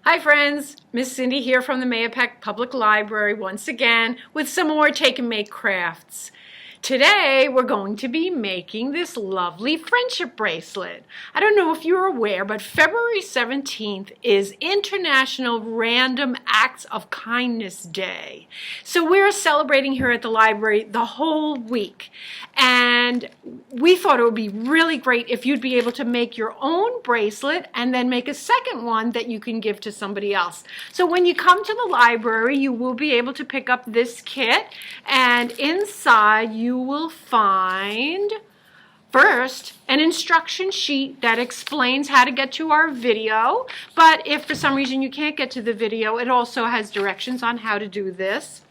Hi friends, Miss Cindy here from the Mahopac Public Library once again with some more Take and Make crafts. Today we're going to be making this lovely friendship bracelet. I don't know if you're aware, but February 17th is International Random Acts of Kindness Day. So we're celebrating here at the library the whole week. And we thought it would be really great if you'd be able to make your own bracelet and then make a second one that you can give to somebody else. So when you come to the library, you will be able to pick up this kit, and inside you will find first an instruction sheet that explains how to get to our video. But if for some reason you can't get to the video, it also has directions on how to do this.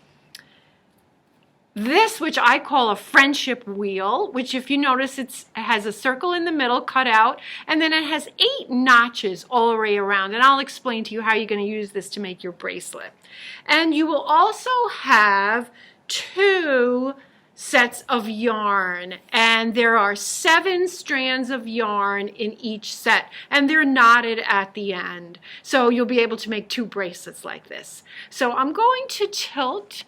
This, which I call a friendship wheel, which if you notice it has a circle in the middle cut out, and then it has 8 notches all the way around, and I'll explain to you how you're going to use this to make your bracelet. And you will also have 2 sets of yarn, and there are 7 strands of yarn in each set, and they're knotted at the end. So you'll be able to make 2 bracelets like this. So I'm going to tilt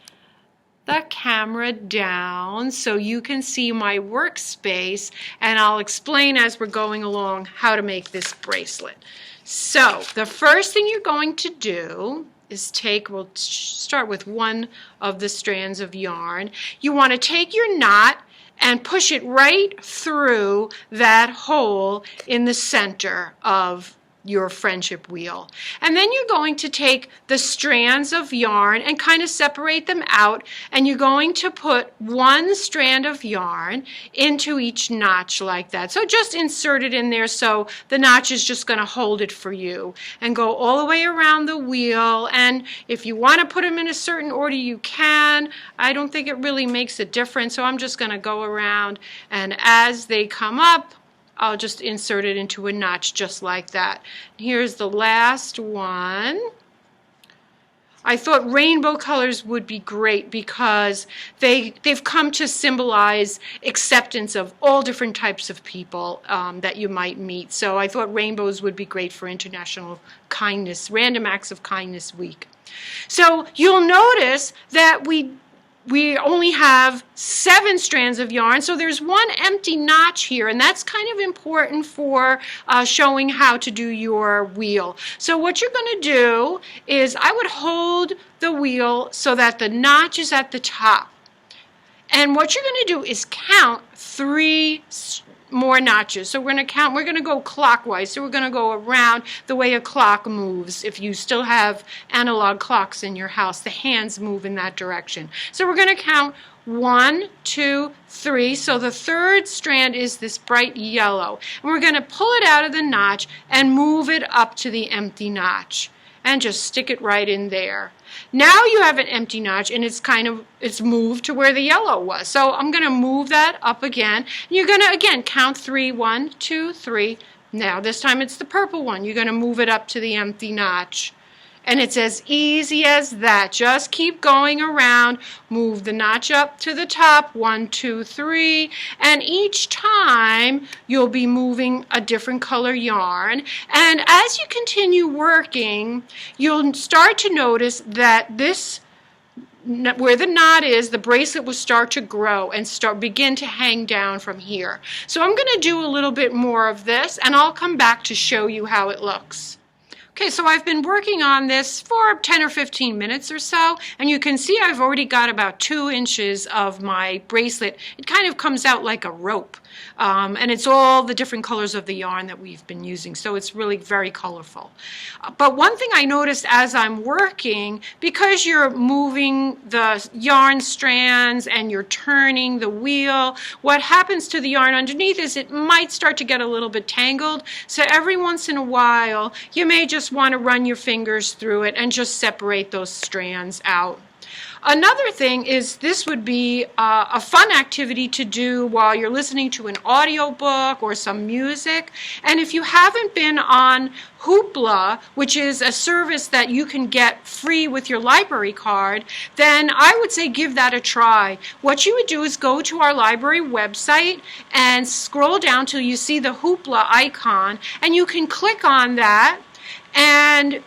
the camera down so you can see my workspace, and I'll explain as we're going along how to make this bracelet. So the first thing you're going to do is we'll start with one of the strands of yarn. You want to take your knot and push it right through that hole in the center of your friendship wheel. And then you're going to take the strands of yarn and kind of separate them out, and you're going to put 1 strand of yarn into each notch like that. So just insert it in there so the notch is just going to hold it for you, and go all the way around the wheel. And if you want to put them in a certain order, you can. I don't think it really makes a difference, so I'm just going to go around, and as they come up, I'll just insert it into a notch just like that. Here's the last one. I thought rainbow colors would be great because they've come to symbolize acceptance of all different types of people that you might meet. So I thought rainbows would be great for International Random Acts of Kindness Week. So you'll notice that we only have 7 strands of yarn, so there's 1 empty notch here, and that's kind of important for showing how to do your wheel. So what you're going to do is I would hold the wheel so that the notch is at the top. And what you're going to do is count 3 more notches. So we're going to go clockwise. So we're going to go around the way a clock moves. If you still have analog clocks in your house, the hands move in that direction. So we're going to count 1, 2, 3. So the 3rd strand is this bright yellow. And we're going to pull it out of the notch and move it up to the empty notch, and just stick it right in there. Now you have an empty notch, and it's moved to where the yellow was. So I'm going to move that up again. And you're going to again count 3, 1, 2, 3. Now this time it's the purple one. You're going to move it up to the empty notch. And it's as easy as that. Just keep going around. Move the notch up to the top. 1, 2, 3. And each time you'll be moving a different color yarn. And as you continue working, you'll start to notice that where the knot is, the bracelet will start to grow and begin to hang down from here. So I'm going to do a little bit more of this, and I'll come back to show you how it looks. Okay, so I've been working on this for 10 or 15 minutes or so, and you can see I've already got about 2 inches of my bracelet. It kind of comes out like a rope, and it's all the different colors of the yarn that we've been using, so it's really very colorful. But one thing I noticed as I'm working, because you're moving the yarn strands and you're turning the wheel, what happens to the yarn underneath is it might start to get a little bit tangled, so every once in a while you may just want to run your fingers through it and just separate those strands out. Another thing is this would be a fun activity to do while you're listening to an audiobook or some music. And if you haven't been on Hoopla, which is a service that you can get free with your library card, then I would say give that a try. What you would do is go to our library website and scroll down till you see the Hoopla icon, and you can click on that, and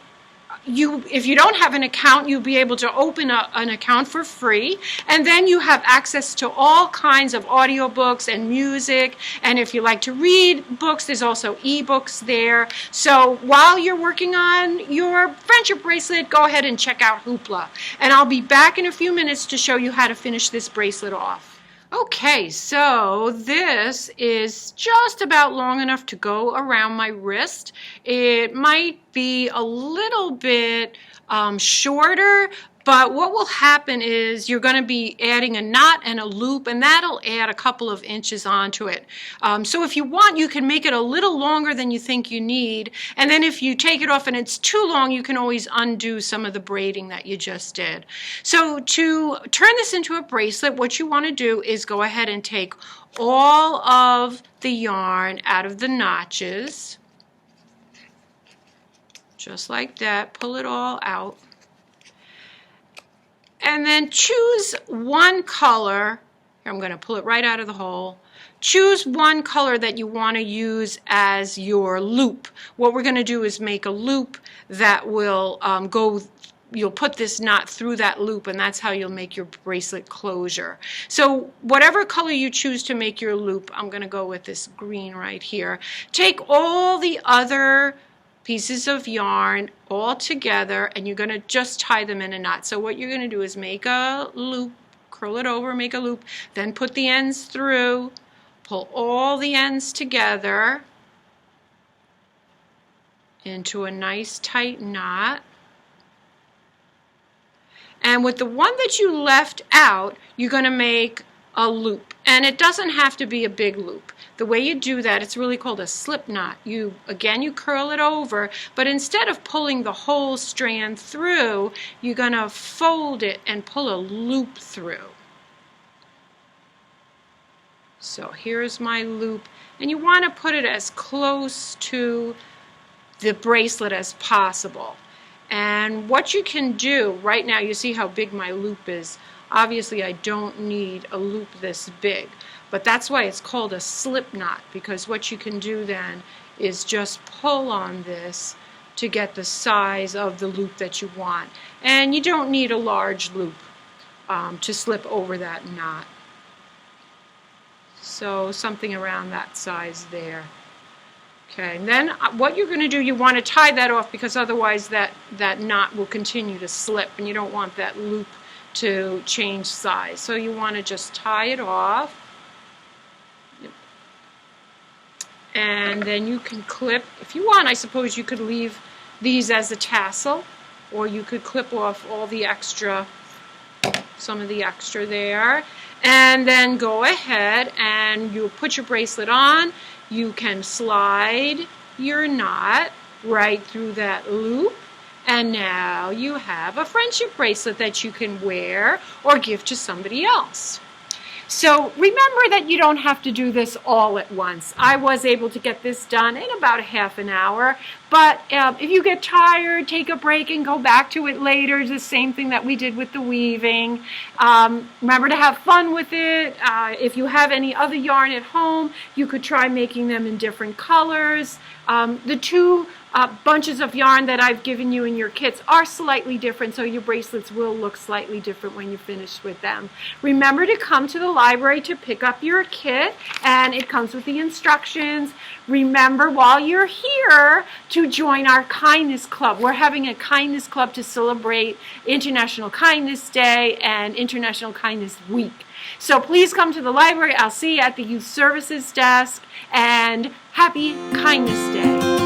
if you don't have an account, you'll be able to open an account for free, and then you have access to all kinds of audiobooks and music, and if you like to read books, there's also ebooks there. So while you're working on your friendship bracelet, go ahead and check out Hoopla, and I'll be back in a few minutes to show you how to finish this bracelet off. Okay, so this is just about long enough to go around my wrist. It might be a little bit shorter, but what will happen is you're going to be adding a knot and a loop, and that'll add a couple of inches onto it. So if you want, you can make it a little longer than you think you need, and then if you take it off and it's too long, you can always undo some of the braiding that you just did. So to turn this into a bracelet, what you want to do is go ahead and take all of the yarn out of the notches, just like that. Pull it all out. And then choose one color. I'm going to pull it right out of the hole. Choose one color that you want to use as your loop. What we're going to do is make a loop that will you'll put this knot through that loop, and that's how you'll make your bracelet closure. So whatever color you choose to make your loop, I'm going to go with this green right here. Take all the other pieces of yarn all together, and you're going to just tie them in a knot. So what you're going to do is make a loop, curl it over, make a loop, then put the ends through, pull all the ends together into a nice tight knot. And with the one that you left out, you're going to make a loop, and it doesn't have to be a big loop. The way you do that, it's really called a slip knot. You curl it over, but instead of pulling the whole strand through, you're going to fold it and pull a loop through. So here's my loop, and you want to put it as close to the bracelet as possible. And what you can do right now, you see how big my loop is. Obviously, I don't need a loop this big, but that's why it's called a slip knot, because what you can do then is just pull on this to get the size of the loop that you want. And you don't need a large loop to slip over that knot. So something around that size there. Okay, and then what you're going to do, you want to tie that off, because otherwise that knot will continue to slip, and you don't want that loop to change size. So you want to just tie it off. Yep. And then you can clip, if you want, I suppose you could leave these as a tassel, or you could clip off all the extra, some of the extra there. And then go ahead and you put your bracelet on. You can slide your knot right through that loop, and now you have a friendship bracelet that you can wear or give to somebody else. So remember that you don't have to do this all at once. I was able to get this done in about a half an hour, but if you get tired, take a break and go back to it later. It's the same thing that we did with the weaving. Remember to have fun with it. If you have any other yarn at home, you could try making them in different colors. The two bunches of yarn that I've given you in your kits are slightly different, so your bracelets will look slightly different when you finish with them. Remember to come to the library to pick up your kit, and it comes with the instructions. Remember, while you're here, to join our kindness club. We're having a kindness club to celebrate International Kindness Day and International Kindness Week. So please come to the library. I'll see you at the Youth Services desk, and happy Kindness Day.